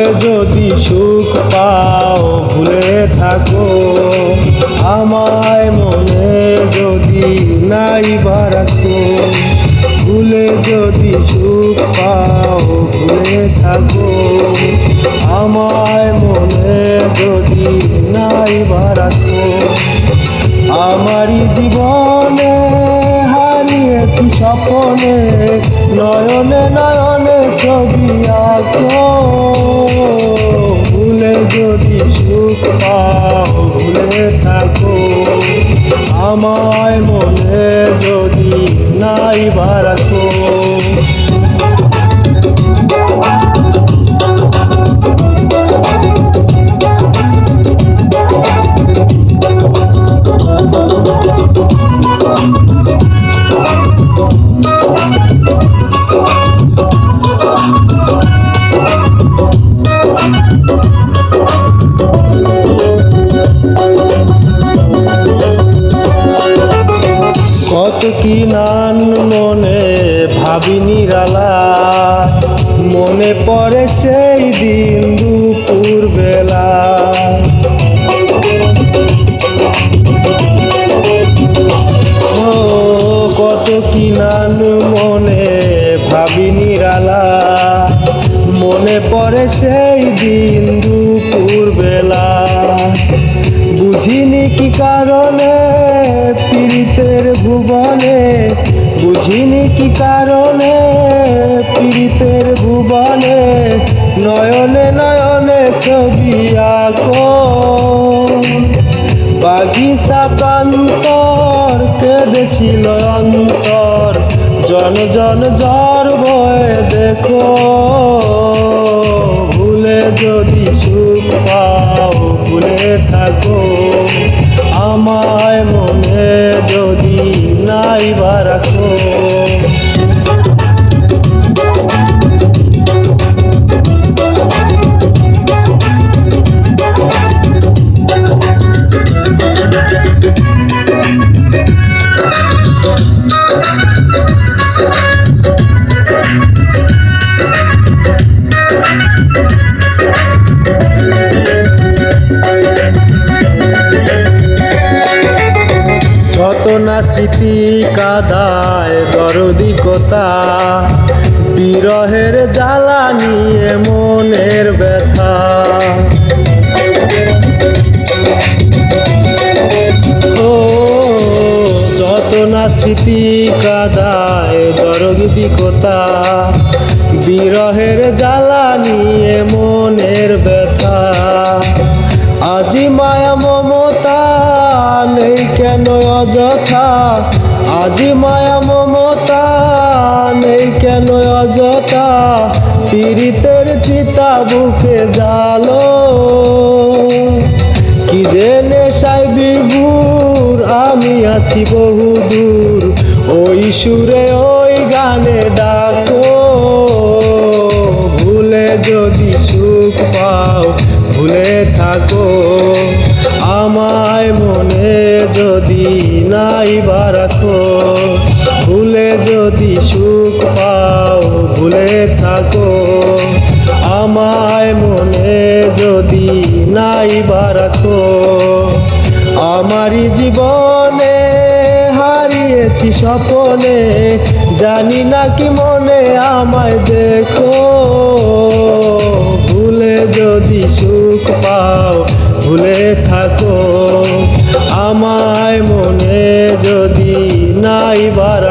ভুলে যদি সুখ পাও ভুলে থাকো আমায় মনে যদি নাই বারাকো। ভুলে যদি সুখ পাও ভুলে থাকো আমায় মনে যদি নাই বারাকো। আমারই জীবনে হারিয়েছি স্বপ্নে নয়নে নয়নে ছবি আঁকো। ভুলে যদি সুখ পাও ভুলে থাকো আমায় মনে যদি নাই বারাকো। কত কি নান মনে ভাবি নিরালা, মনে পড়ে সেই দিন দুপুর বেলা। কত কি নান মনে ভাবি নিরালা, মনে পড়ে সেই দিন দুপুর বেলা। বুঝিনি কি কারণে পীড়িতের ভুবনে, বুঝিনি কি কারণে পীড়িতের ভুবনে নয়নে নয়নে ছবি আঁকো। বাগিচা প্রান্তর কেঁদেছিল অন্তর জন জন জ্বর বয়ে দেখো। ভুলে যদি সুখ পাও ভুলে থাকো আমায় মনে যদি নাই বারাকো। যত না স্মৃতি কাদায় দরদি কথা, বিরহের জ্বালা নিয়ে মনের ব্যথা। ও যত না স্মৃতি কাদায় দরদি কথা, বিরহের জ্বালা নিয়ে মনের ব্যথা। আজি মায়া মমতা নেই কেন অযথা, আজি মায়া মমতা নেই কেন অযথা। পীড়িতের চিতা বুকে জালো, কি যে নেশায় বিভোর আমি আছি বহুদূর। ওই সুরে ওই গানে ডাকো। ভুলে যদি সুখ পাও ভুলে থাকো আমায় মনে যদি নাই বারাকো। ভুলে যদি সুখ পাও ভুলে থাকো আমায় মনে যদি নাই বারাকো। আমারই জীবনে হারিয়েছি স্বপ্নে জানি না কি মনে আমায় দেখো। ভুলে যদি সুখ পাও ভুলে থাকো আমায় মনে যদি নাই বারাকো।